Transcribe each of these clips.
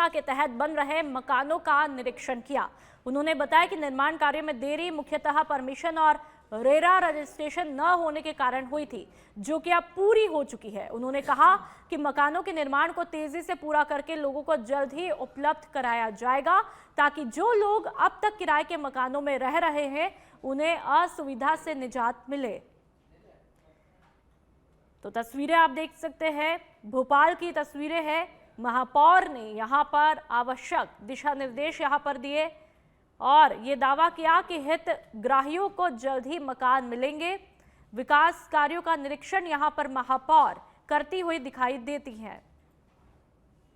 योजना के तहत बन रहे मकानों का निरीक्षण किया। उन्होंने बताया कि निर्माण कार्य में देरी मुख्यतः परमिशन और रेरा रजिस्ट्रेशन न होने के कारण हुई थी, जो कि अब पूरी हो चुकी है। उन्होंने कहा कि मकानों के निर्माण को तेजी से पूरा करके लोगों को जल्द ही उपलब्ध कराया जाएगा, ताकि जो लोग अब तक किराए के मकानों में रह रहे हैं उन्हें असुविधा से निजात मिले। तो तस्वीरें आप देख सकते हैं, भोपाल की तस्वीरें हैं। महापौर ने यहां पर आवश्यक दिशा निर्देश यहां पर दिए और ये दावा किया कि हितग्राहियों को जल्द ही मकान मिलेंगे। विकास कार्यों का निरीक्षण यहां पर महापौर करती हुई दिखाई देती हैं।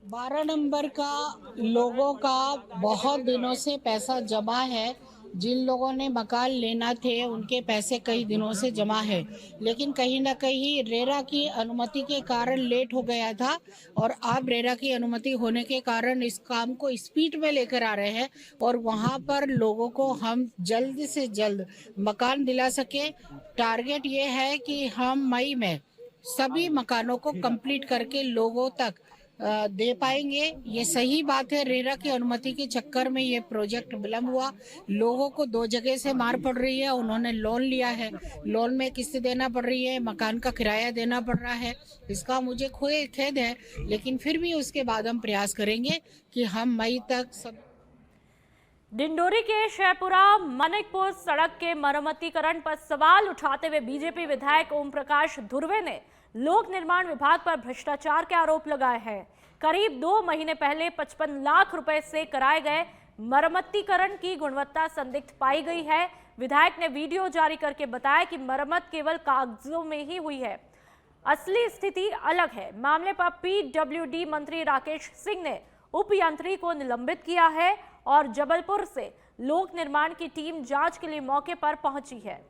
12 नंबर का लोगों का बहुत दिनों से पैसा जमा है। जिन लोगों ने मकान लेना थे उनके पैसे कई दिनों से जमा है, लेकिन कहीं ना कहीं रेरा की अनुमति के कारण लेट हो गया था और अब रेरा की अनुमति होने के कारण इस काम को स्पीड में लेकर आ रहे हैं और वहां पर लोगों को हम जल्द से जल्द मकान दिला सके। टारगेट ये है कि हम मई में सभी मकानों को कंप्लीट करके लोगों तक दे पाएंगे। ये सही बात है, रेरा की अनुमति के चक्कर में ये प्रोजेक्ट विलम्ब हुआ। लोगों को 2 जगह से मार पड़ रही है। उन्होंने लोन लिया है, लोन में किस्त देना पड़ रही है, मकान का किराया देना पड़ रहा है। इसका मुझे खेद है, लेकिन फिर भी उसके बाद हम प्रयास करेंगे कि हम मई तक सब। डिंडोरी के शहपुरा मानिकपुर सड़क के मरम्मतीकरण पर सवाल उठाते हुए बीजेपी विधायक ओम प्रकाश धुर्वे ने लोक निर्माण विभाग पर भ्रष्टाचार के आरोप लगाए हैं। करीब 2 महीने पहले 55 लाख रुपए से कराए गए मरम्मतीकरण की गुणवत्ता संदिग्ध पाई गई है। विधायक ने वीडियो जारी करके बताया कि मरम्मत केवल कागजों में ही हुई है, असली स्थिति अलग है। मामले पर पीडब्ल्यूडी मंत्री राकेश सिंह ने उप यंत्री को निलंबित किया है और जबलपुर से लोक निर्माण की टीम जांच के लिए मौके पर पहुंची है।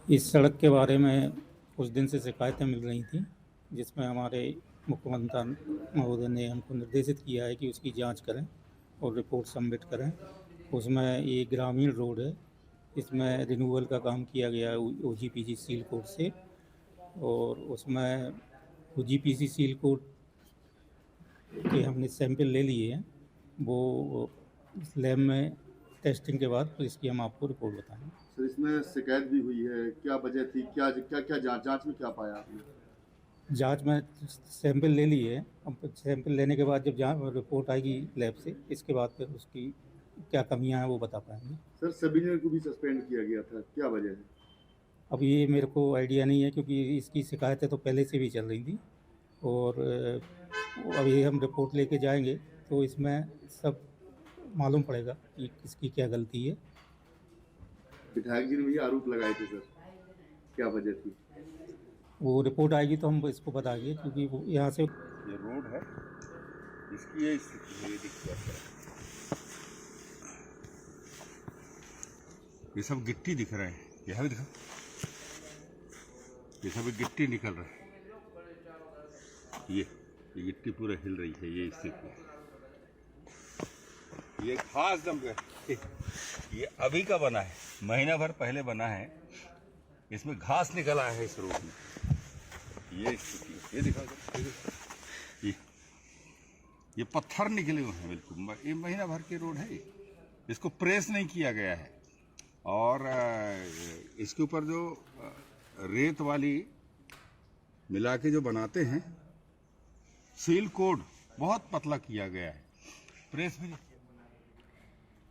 इस सड़क के बारे में कुछ दिन से शिकायतें मिल रही थी, जिसमें हमारे मुख्यमंत्री महोदय ने हमको निर्देशित किया है कि उसकी जांच करें और रिपोर्ट सबमिट करें। उसमें ये ग्रामीण रोड है, इसमें रिन्यूअल का काम किया गया है ओजीपीसी सील कोड से, और उसमें ओजीपीसी सील कोड के हमने सैंपल ले लिए हैं। वो लैब में टेस्टिंग के बाद फिर इसकी हम आपको रिपोर्ट बताएंगे। सर, इसमें शिकायत भी हुई है, क्या वजह थी, क्या क्या क्या जांच में क्या पाया आपने? जांच में सैंपल ले लिए हैं। अब सैंपल लेने के बाद जब रिपोर्ट आएगी लैब से, इसके बाद फिर उसकी क्या कमियां हैं वो बता पाएंगे। सर, सभी को भी सस्पेंड किया गया था, क्या वजह है? अब ये मेरे को आइडिया नहीं है, क्योंकि इसकी शिकायतें तो पहले से भी चल रही थी और अभी हम रिपोर्ट लेके जाएंगे तो इसमें सब मालूम पड़ेगा कि किसकी क्या गलती है। विधायक जी ने भी आरोप लगाए थे सर, क्या वजह थी? वो रिपोर्ट आएगी तो हम इसको बताएंगे, क्योंकि वो यहाँ से ये रोड है, इसकी ये स्थिति है, ये सब गिट्टी दिख रहा है, यहाँ भी दिखा, ये सब गिट्टी निकल रहा है, ये गिट्टी पूरा हिल रही है, ये स्थिति है। ये खास दम ये अभी का बना है, महीना भर पहले बना है। इसमें घास निकल आया है इस रोड में, ये स्थिति, ये दिखा, ये पत्थर निकले हुए हैं बिल्कुल। ये महीना भर की रोड है, इसको प्रेस नहीं किया गया है और इसके ऊपर जो रेत वाली मिला के जो बनाते हैं सील कोड बहुत पतला किया गया है, प्रेस भी।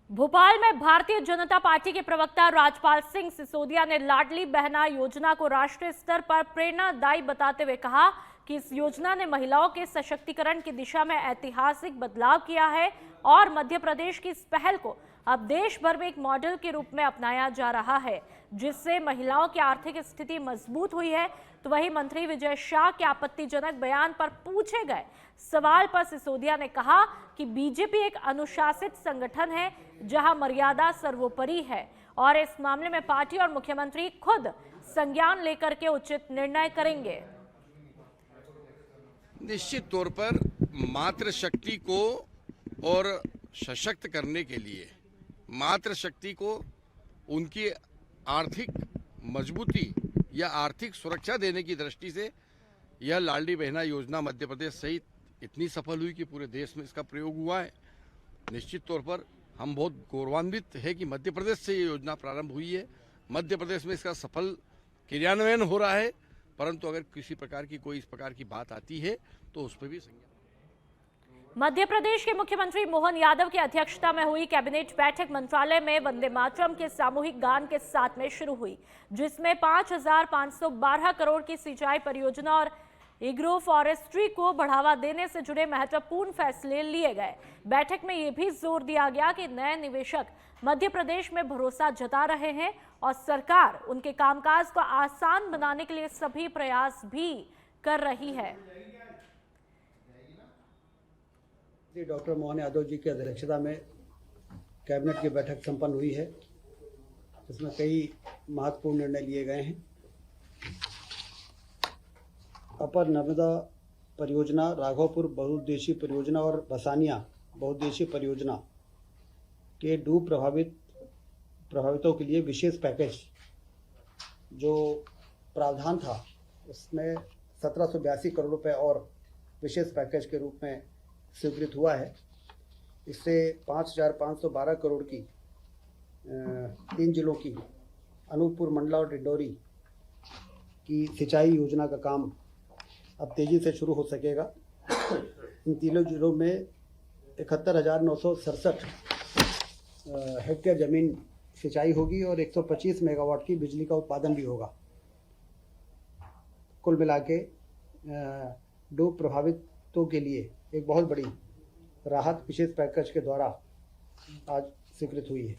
भोपाल में भारतीय जनता पार्टी के प्रवक्ता राजपाल सिंह सिसोदिया ने लाडली बहना योजना को राष्ट्रीय स्तर पर प्रेरणादायी बताते हुए कहा कि इस योजना ने महिलाओं के सशक्तिकरण की दिशा में ऐतिहासिक बदलाव किया है और मध्य प्रदेश की इस पहल को अब देश भर में एक मॉडल के रूप में अपनाया जा रहा है, जिससे महिलाओं की आर्थिक स्थिति मजबूत हुई है। तो वहीं मंत्री विजय शाह के आपत्तिजनक बयान पर पूछे गए सवाल पर सिसोदिया ने कहा कि बीजेपी एक अनुशासित संगठन है जहां मर्यादा सर्वोपरि है और इस मामले में पार्टी और मुख्यमंत्री खुद संज्ञान लेकर के उचित निर्णय करेंगे। निश्चित तौर पर मातृशक्ति को और सशक्त करने के लिए, मातृशक्ति को उनकी आर्थिक मजबूती या आर्थिक सुरक्षा देने की दृष्टि से यह लाडली बहना योजना मध्य प्रदेश सहित इतनी सफल हुई कि पूरे देश में इसका प्रयोग हुआ है। निश्चित तौर पर हम बहुत गौरवान्वित है कि मध्य प्रदेश से ये योजना प्रारंभ हुई है। मध्य प्रदेश में इसका सफल क्रियान्वयन हो रहा है, परंतु अगर किसी प्रकार की कोई इस प्रकार की बात आती है तो उस पर भी संज्ञान। मध्य प्रदेश के मुख्यमंत्री मोहन यादव की अध्यक्षता में हुई कैबिनेट बैठक मंत्रालय में वंदे मातरम के सामूहिक गान के साथ में शुरू हुई, जिसमें 5,512 करोड़ की सिंचाई परियोजना और एग्रो फॉरेस्ट्री को बढ़ावा देने से जुड़े महत्वपूर्ण फैसले लिए गए। बैठक में यह भी जोर दिया गया कि नए निवेशक मध्य प्रदेश में भरोसा जता रहे हैं और सरकार उनके कामकाज को आसान बनाने के लिए सभी प्रयास भी कर रही है। डॉक्टर मोहन यादव जी की अध्यक्षता में कैबिनेट की बैठक संपन्न हुई है, जिसमें कई महत्वपूर्ण निर्णय लिए गए हैं। अपर नर्मदा परियोजना, राघोपुर बहुउद्देशीय परियोजना और बसानिया बहुउद्देशीय परियोजना के डूब प्रभावितों के लिए विशेष पैकेज जो प्रावधान था, उसमें 1782 करोड़ रुपए और विशेष पैकेज के रूप में स्वीकृत हुआ है। इससे 5,512 करोड़ की 3 जिलों की अनूपपुर, मंडला और डिंडोरी की सिंचाई योजना का काम अब तेज़ी से शुरू हो सकेगा। इन तीनों जिलों में 71,967 हेक्टेयर ज़मीन सिंचाई होगी और 125 मेगावाट की बिजली का उत्पादन भी होगा। कुल मिला के डूब प्रभावितों के लिए एक बहुत बड़ी राहत विशेष पैकेज के द्वारा आज स्वीकृत हुई है।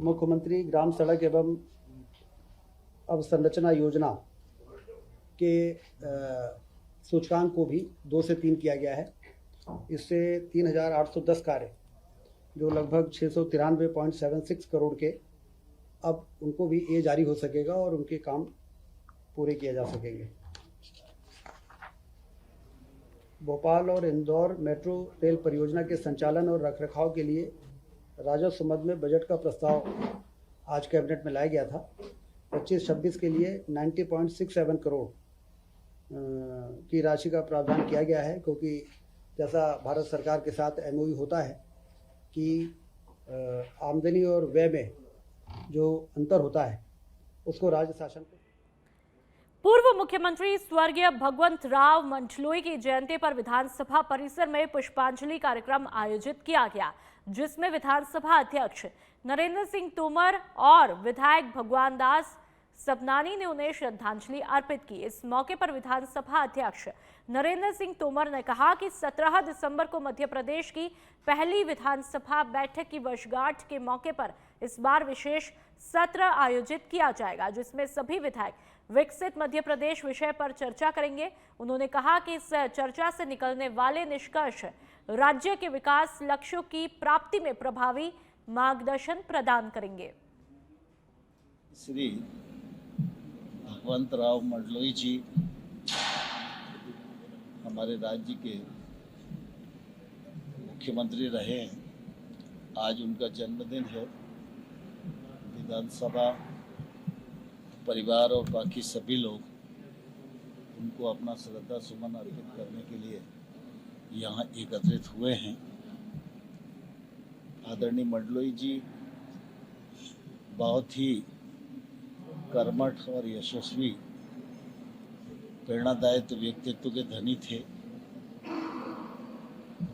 मुख्यमंत्री ग्राम सड़क एवं अवसंरचना योजना के सूचकांक को भी 2 से 3 किया गया है। इससे 3,810 कार्य जो लगभग 693.76 करोड़ के, अब उनको भी ये जारी हो सकेगा और उनके काम पूरे किए जा सकेंगे। भोपाल और इंदौर मेट्रो रेल परियोजना के संचालन और रखरखाव के लिए राजस्व मद में बजट का प्रस्ताव आज कैबिनेट में लाया गया था। 25-26 के लिए 90.67 करोड़ की राशि का प्रावधान किया गया है, क्योंकि जैसा भारत सरकार के साथ MOU होता है कि आमदनी और व्यय में जो अंतर होता है उसको राज्य शासन को। पूर्व मुख्यमंत्री स्वर्गीय भगवंत राव मंडलोई की जयंती पर विधानसभा परिसर में पुष्पांजलि कार्यक्रम आयोजित किया गया, जिसमें विधानसभा अध्यक्ष नरेंद्र सिंह तोमर और विधायक भगवान दास सबनानी ने उन्हें श्रद्धांजलि अर्पित की। इस मौके पर विधानसभा अध्यक्ष नरेंद्र सिंह तोमर ने कहा कि 17 दिसंबर को मध्य प्रदेश की पहली विधानसभा बैठक की वर्षगांठ के मौके पर इस बार विशेष सत्र आयोजित किया जाएगा, जिसमें सभी विधायक विकसित मध्य प्रदेश विषय पर चर्चा करेंगे। उन्होंने कहा कि इस चर्चा से निकलने वाले निष्कर्ष राज्य के विकास लक्ष्यों की प्राप्ति में प्रभावी मार्गदर्शन प्रदान करेंगे। श्री भगवंत राव मंडलोई जी हमारे राज्य के मुख्यमंत्री रहे हैं। आज उनका जन्मदिन है। विधानसभा परिवार और बाकी सभी लोग उनको अपना श्रद्धा सुमन अर्पित करने के लिए यहाँ एकत्रित हुए हैं। आदरणीय मंडलोई जी बहुत ही कर्मठ और यशस्वी प्रेरणादायक व्यक्तित्व के धनी थे।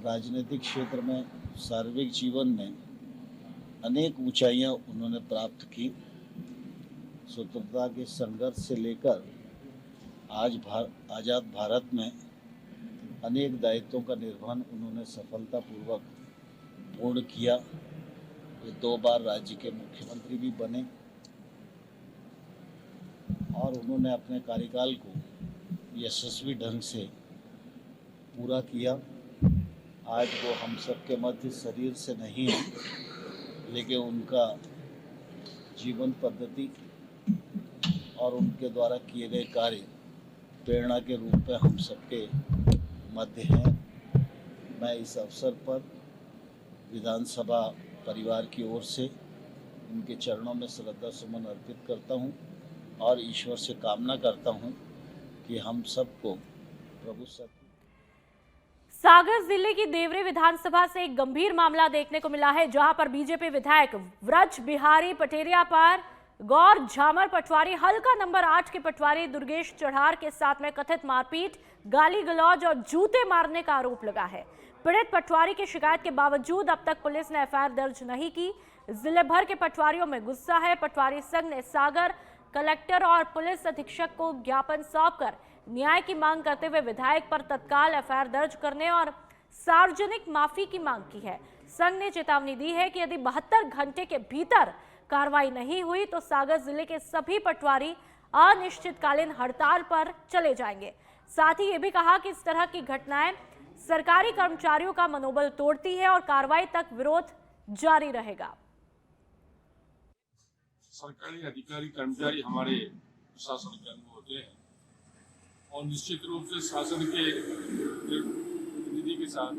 राजनीतिक क्षेत्र में, सार्वजनिक जीवन में अनेक ऊंचाइयां उन्होंने प्राप्त की। स्वतंत्रता के संघर्ष से लेकर आज आज़ाद भारत में अनेक दायित्वों का निर्वहन उन्होंने सफलतापूर्वक पूर्ण किया। ये 2 बार राज्य के मुख्यमंत्री भी बने और उन्होंने अपने कार्यकाल को यशस्वी ढंग से पूरा किया। आज वो हम सबके मध्य शरीर से नहीं है, लेकिन उनका जीवन पद्धति और उनके द्वारा किए गए कार्य प्रेरणा के रूप में हम सबके मध्य हैं। मैं इस अवसर पर विधानसभा परिवार की ओर से उनके चरणों में श्रद्धा सुमन अर्पित करता हूं और ईश्वर से कामना करता हूं कि हम सबको प्रभु सब सागर जिले की देवरी विधानसभा से एक गंभीर मामला देखने को मिला है, जहां पर बीजेपी विधायक व्रज बिहारी पटेरिया पर गौर झामर पटवारी हल्का नंबर 8 के पटवारी दुर्गेश चढ़ार के साथ में कथित मारपीट, गाली गलौज और जूते मारने का आरोप लगा है। पीड़ित पटवारी की शिकायत के बावजूद अब तक पुलिस ने एफआईआर दर्ज नहीं की। जिले भर के पटवारियों में गुस्सा है। पटवारी संघ ने सागर कलेक्टर और पुलिस अधीक्षक को ज्ञापन सौंपकर न्याय की मांग करते हुए विधायक पर तत्काल एफआईआर दर्ज करने और सार्वजनिक माफी की मांग की है। संघ ने चेतावनी दी है कि यदि 72 घंटे के भीतर कार्रवाई नहीं हुई तो सागर जिले के सभी पटवारी अनिश्चितकालीन हड़ताल पर चले जाएंगे। साथ ही ये भी कहा कि इस तरह की घटनाएं सरकारी कर्मचारियों का मनोबल तोड़ती है और कार्रवाई तक विरोध जारी रहेगा। सरकारी अधिकारी कर्मचारी हमारे शासन के अंग होते हैं और निश्चित रूप से शासन के प्रतिनिधि के साथ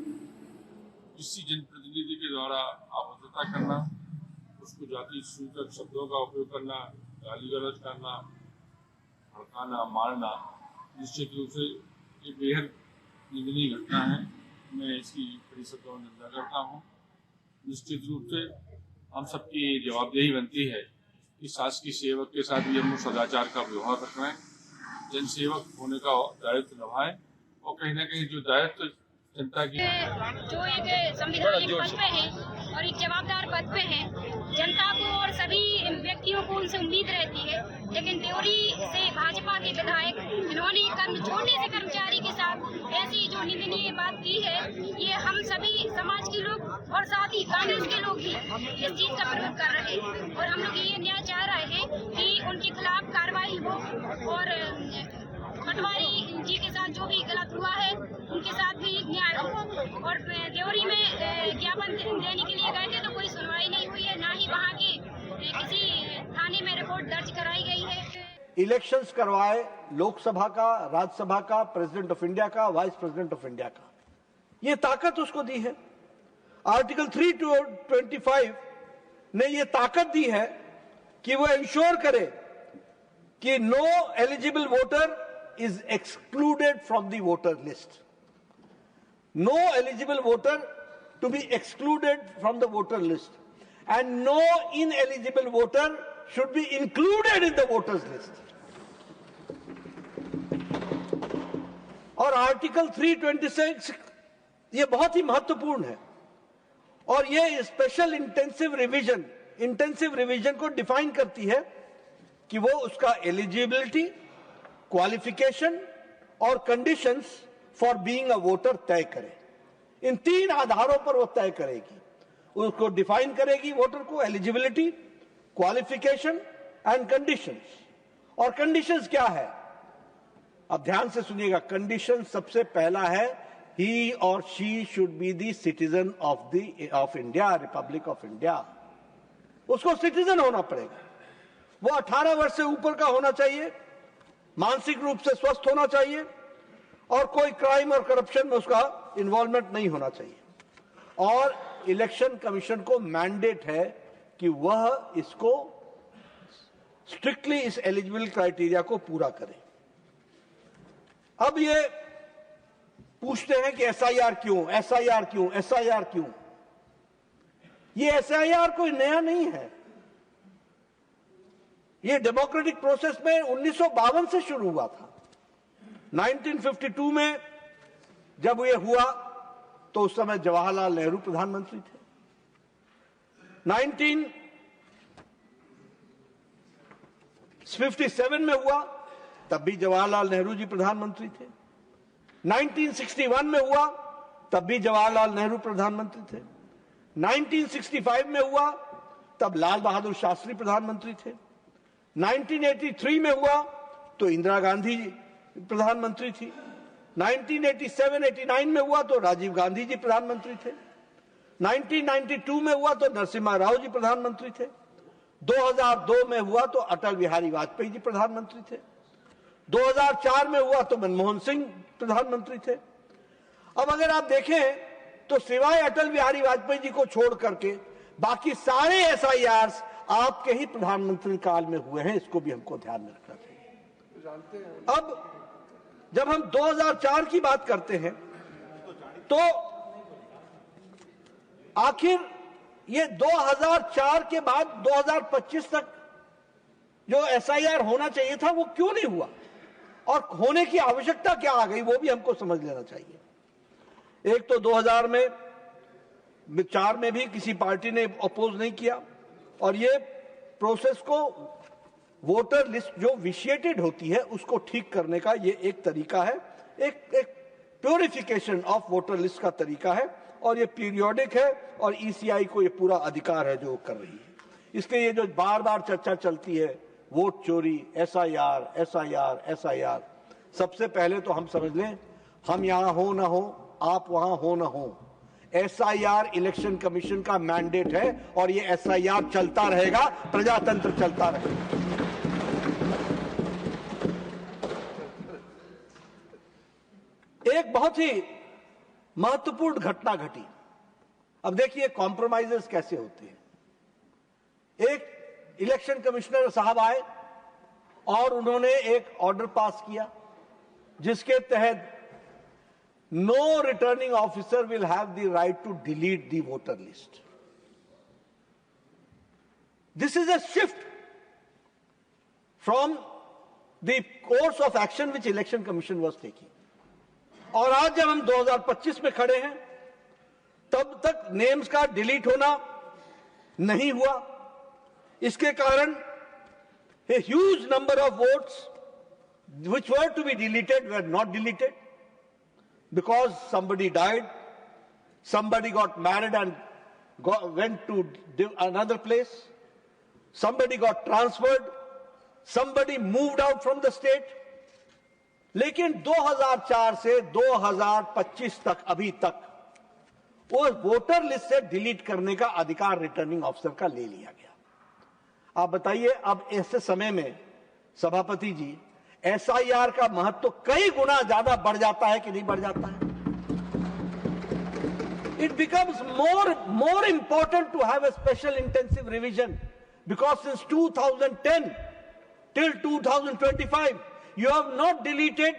किसी जनप्रतिनिधि के द्वारा आबद्धता करना, उसको जाति सूचक शब्दों का उपयोग करना, गाली गलौज करना, भड़काना, मारना, निश्चित रूप से ये बेहद निंदनीय घटना है। मैं इसकी कड़ी शब्दों में निंदा करता हूँ। निश्चित रूप से हम सबकी जवाबदेही बनती है कि शासकीय सेवक के साथ भी हम सदाचार का व्यवहार रखें, जनसेवक होने का दायित्व निभाएं और कहीं ना कहीं जो दायित्व जनता की जो एक संविधानिक पद पे है और एक जवाबदार पद पे है, जनता को और सभी व्यक्तियों को उनसे उम्मीद रहती है। लेकिन देवरी से भाजपा के विधायक इन्होंने छोटे से कर्मचारी के साथ ऐसी जो निंदनीय बात की है, ये हम सभी समाज के लोग और साथ ही कांग्रेस के लोग भी इस चीज का विरोध कर रहे हैं और हम लोग ये न्याय चाह रहे हैं कि उनके खिलाफ कार्रवाई हो और पटवारी जी के साथ जो भी गलत हुआ है उनके साथ भी न्याय हो। और देवरी में ज्ञापन देने के लिए गए थे तो कोई सुनवाई नहीं हुई है, ना ही वहाँ के किसी थाने में रिपोर्ट दर्ज कराई गई है। इलेक्शंस करवाए, लोकसभा का, राज्यसभा का, प्रेसिडेंट ऑफ इंडिया का, वाइस प्रेसिडेंट ऑफ इंडिया का, ये ताकत उसको दी है। आर्टिकल 325 ने ये ताकत दी है कि वो इंश्योर करे कि no eligible voter is excluded from the voter list. No eligible voter to be excluded from the voter list. And no ineligible voter should be included in the voters list. और article 326 ये बहुत ही महत्वपूर्ण है और ये special intensive revision को define करती है कि वो उसका एलिजिबिलिटी, क्वालिफिकेशन और conditions for being a voter तय करे। इन 3 आधारों पर वो तय करेगी, उसको डिफाइन करेगी वोटर को, एलिजिबिलिटी, क्वालिफिकेशन एंड कंडीशंस। और कंडीशंस क्या है? अब ध्यान से सुनिएगा। कंडीशन सबसे पहला है ही और she should be the citizen of India, Republic of India. उसको सिटीजन होना पड़ेगा। वो 18 वर्ष से ऊपर का होना चाहिए, मानसिक रूप से स्वस्थ होना चाहिए और कोई क्राइम और करप्शन में उसका इन्वॉल्वमेंट नहीं होना चाहिए। और इलेक्शन कमीशन को मैंडेट है कि वह इसको स्ट्रिक्टली इस एलिजिबल क्राइटेरिया को पूरा करे। अब ये पूछते हैं कि एसआईआर क्यों? ये एसआईआर कोई नया नहीं है। ये डेमोक्रेटिक प्रोसेस में 1952 से शुरू हुआ था। 1952 में जब ये हुआ तो उस समय जवाहरलाल नेहरू प्रधानमंत्री थे। 1957 में हुआ तब भी जवाहरलाल नेहरू जी प्रधानमंत्री थे। 1961 में हुआ तब भी जवाहरलाल नेहरू प्रधानमंत्री थे। 1965 में हुआ तब लाल बहादुर शास्त्री प्रधानमंत्री थे। 1983 में हुआ तो इंदिरा गांधी प्रधानमंत्री थी। 1987-89 में हुआ तो राजीव गांधी जी प्रधानमंत्री थे। 1992 में हुआ तो नरसिम्हा राव जी प्रधानमंत्री थे। 2002 में हुआ तो अटल बिहारी वाजपेयी जी प्रधानमंत्री थे। 2004 में हुआ तो मनमोहन सिंह प्रधानमंत्री थे। अब अगर आप देखें तो सिवाय अटल बिहारी वाजपेयी जी को छोड़ करके बाकी सारे एसआईआर्स आपके ही प्रधानमंत्री काल में हुए हैं। इसको भी हमको ध्यान में रखना चाहिए। अब जब हम 2004 की बात करते हैं तो आखिर ये 2004 के बाद 2025 तक जो एसआईआर होना चाहिए था वो क्यों नहीं हुआ और होने की आवश्यकता क्या आ गई, वो भी हमको समझ लेना चाहिए। एक तो 2004 में भी किसी पार्टी ने अपोज नहीं किया और ये प्रोसेस को वोटर लिस्ट जो विशिएटेड होती है उसको ठीक करने का ये एक तरीका है, एक प्योरिफिकेशन ऑफ वोटर लिस्ट का तरीका है और ये पीरियोडिक है और ईसीआई को ये पूरा अधिकार है जो कर रही है। इसलिए ये जो बार बार चर्चा चलती है वोट चोरी, एसआईआर एसआईआर एसआईआर, सबसे पहले तो हम समझ लें हम यहां हो ना हो, आप वहां हो ना हो, एसआईआर इलेक्शन कमीशन का मैंडेट है और ये एसआईआर चलता रहेगा, प्रजातंत्र चलता रहेगा। एक बहुत ही महत्वपूर्ण घटना घटी। अब देखिए कॉम्प्रोमाइजेस कैसे होते हैं। एक इलेक्शन कमिश्नर साहब आए और उन्होंने एक ऑर्डर पास किया जिसके तहत no returning officer will have the right to delete the voter list. This is a shift from the course of action which election commission was taking. और आज जब हम 2025 में खड़े हैं तब तक नेम्स का डिलीट होना नहीं हुआ। इसके कारण a huge number of votes which were to be deleted were not deleted because somebody died, somebody got married and went to another place, somebody got transferred, somebody moved out from the state. लेकिन 2004 से 2025 तक अभी तक वो voter list से delete करने का अधिकार रिटर्निंग ऑफिसर का ले लिया गया। आप बताइए अब ऐसे समय में सभापति जी एसआईआर का महत्व तो कई गुना ज्यादा बढ़ जाता है कि नहीं बढ़ जाता है? It becomes more important to have a special intensive revision because since 2010 till 2025 you have not deleted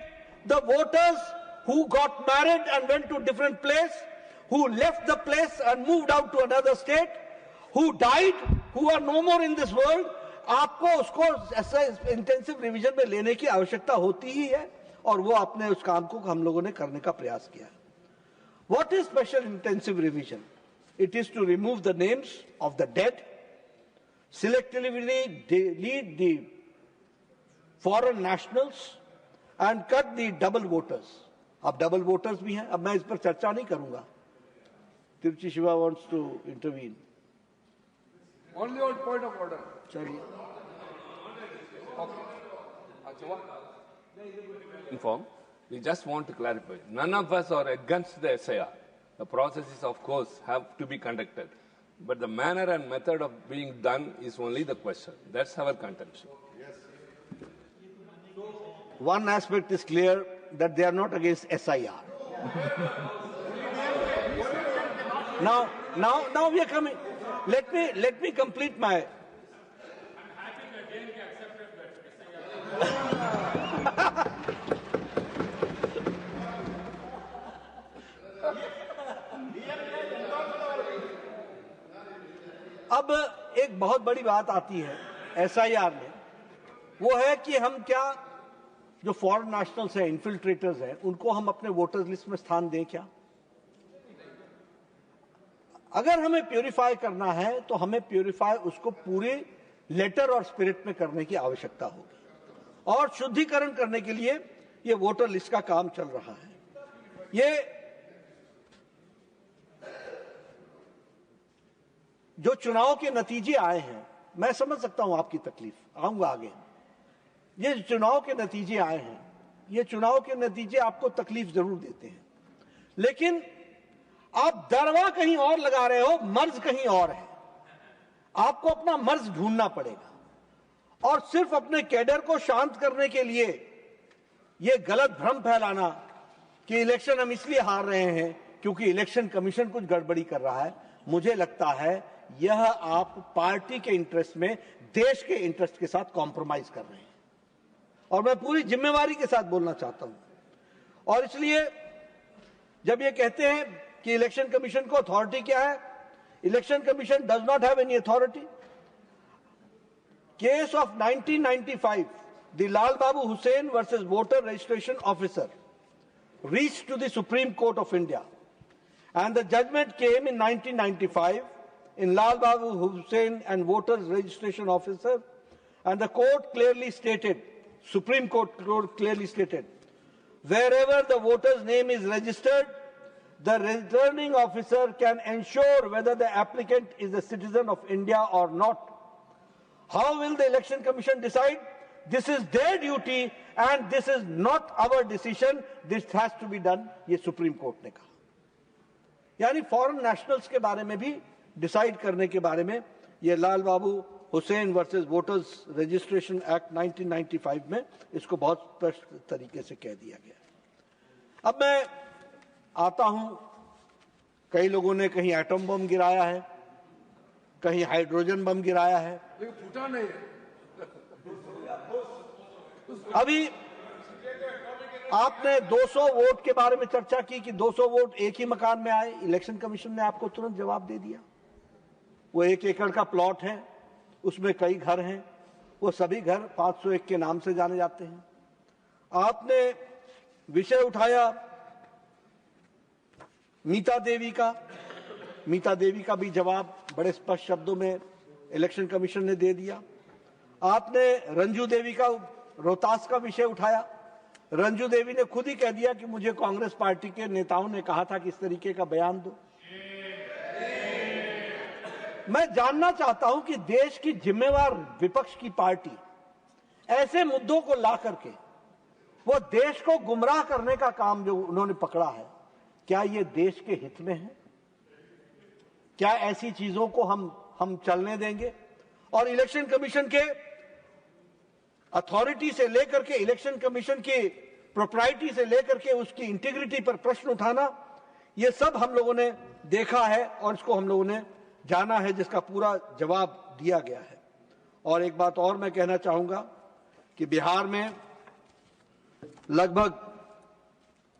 the voters who got married and went to different place, who left the place and moved out to another state, who died, who are no more in this world. आपको उसको ऐसा intensive revision में लेने की आवश्यकता होती ही है और वो अपने उस काम को हम लोगों ने करने का प्रयास किया है। What is special intensive revision? It is to remove the names of the dead, selectively delete the foreign nationals and cut the double voters. अब double voters भी हैं, अब मैं इस पर चर्चा नहीं करूंगा। Tiruchi Shiva wants to intervene. Only on point of order. चलिए। Inform. We just want to clarify. None of us are against the SIR. The processes, of course, have to be conducted. But the manner and method of being done is only the question. That's our contention. Yes. One aspect is clear that they are not against SIR. Now we are coming. Let me complete my. अब एक बहुत बड़ी बात आती है SIR में, वो है कि हम क्या जो फॉरेन नेशनल्स हैं, इन्फिल्ट्रेटर्स हैं, उनको हम अपने वोटर्स लिस्ट में स्थान दें क्या? अगर हमें प्यूरिफाई करना है तो हमें प्यूरिफाई उसको पूरे लेटर और स्पिरिट में करने की आवश्यकता होगी और शुद्धिकरण करने के लिए ये वोटर लिस्ट का काम चल रहा है। ये जो चुनाव के नतीजे आए हैं, मैं समझ सकता हूं आपकी तकलीफ, आऊंगा आगे। ये चुनाव के नतीजे आए हैं, ये चुनाव के नतीजे आपको तकलीफ जरूर देते हैं, लेकिन आप दरवा कहीं और लगा रहे हो, मर्ज कहीं और है। आपको अपना मर्ज ढूंढना पड़ेगा और सिर्फ अपने कैडर को शांत करने के लिए यह गलत भ्रम फैलाना कि इलेक्शन हम इसलिए हार रहे हैं क्योंकि इलेक्शन कमीशन कुछ गड़बड़ी कर रहा है, मुझे लगता है यह आप पार्टी के इंटरेस्ट में देश के इंटरेस्ट के साथ कॉम्प्रोमाइज कर रहे हैं। और मैं पूरी जिम्मेवारी के साथ बोलना चाहता हूं, और इसलिए जब ये कहते हैं कि इलेक्शन कमीशन को अथॉरिटी क्या है, election commission does not have any authority. Case of 1995, the Lal Babu Hussain versus voter registration officer reached to the Supreme Court of India, and the judgment came in 1995 in Lal Babu Hussain and voter registration officer, and the court clearly stated, Supreme Court clearly stated, wherever the voter's name is registered, the returning officer can ensure whether the applicant is a citizen of India or not. How will the Election Commission decide? This is their duty and this is not our decision. This has to be done, ये supreme court ने कहा. यानी foreign nationals के बारे में भी decide करने के बारे में ये Lal Babu Hussain versus voters registration act 1995 में इसको बहुत स्पष्ट तरीके से कह दिया गया. अब मैं आता हूं, कई लोगों ने कहीं एटम बम गिराया है, कहीं हाइड्रोजन बम गिराया है, लेकिन फूटा नहीं. अभी आपने 200 वोट के बारे में चर्चा की कि 200 वोट एक ही मकान में आए. इलेक्शन कमीशन ने आपको तुरंत जवाब दे दिया. वो 1 एकड़ का प्लॉट है, उसमें कई घर हैं, वो सभी घर 501 के नाम से जाने जाते हैं. आपने विषय उठाया मीता देवी का. मीता देवी का भी जवाब बड़े स्पष्ट शब्दों में इलेक्शन कमीशन ने दे दिया. आपने रंजू देवी का रोहतास का विषय उठाया. रंजू देवी ने खुद ही कह दिया कि मुझे कांग्रेस पार्टी के नेताओं ने कहा था कि इस तरीके का बयान दो. मैं जानना चाहता हूं कि देश की जिम्मेवार विपक्ष की पार्टी ऐसे मुद्दों को ला करके वो देश को गुमराह करने का काम जो उन्होंने पकड़ा है, क्या ये देश के हित में है? क्या ऐसी चीजों को हम चलने देंगे? और इलेक्शन कमीशन के अथॉरिटी से लेकर के, इलेक्शन कमीशन की प्रोप्राइटी से लेकर के उसकी इंटीग्रिटी पर प्रश्न उठाना, ये सब हम लोगों ने देखा है और इसको हम लोगों ने जाना है, जिसका पूरा जवाब दिया गया है. और एक बात और मैं कहना चाहूंगा कि बिहार में लगभग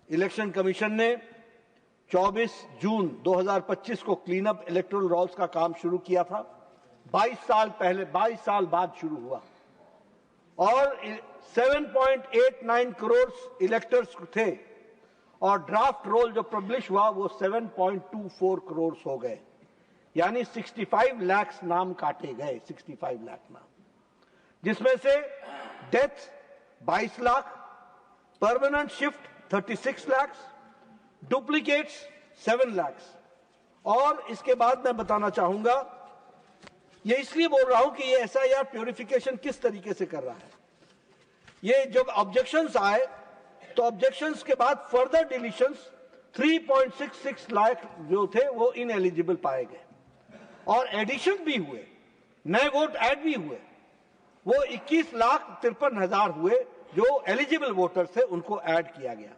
इलेक्शन कमीशन ने 24 जून 2025 को क्लीन अप इलेक्टोरल रोल्स का काम शुरू किया था. 22 साल बाद शुरू हुआ और 7.89 करोड़ इलेक्टर्स थे और ड्राफ्ट रोल जो पब्लिश हुआ वो 7.24 करोड़ हो गए. यानी 65 लाख नाम काटे गए, 65 लाख नाम, जिसमें से death 22 lakh, permanent shift 36 lakh, duplicates 7 lakh. और इसके बाद मैं बताना चाहूंगा, ये इसलिए बोल रहा हूं कि ये एसआईआर प्यूरिफिकेशन किस तरीके से कर रहा है. ये जब ऑब्जेक्शंस आए तो ऑब्जेक्शंस के बाद फर्दर डिलीशंस 3.66 लाख जो थे वो इनएलिजिबल पाए गए और एडिशन भी हुए, नए वोट ऐड भी हुए. वो 21,53,000 हुए जो एलिजिबल वोटर्स थे, उनको ऐड किया गया.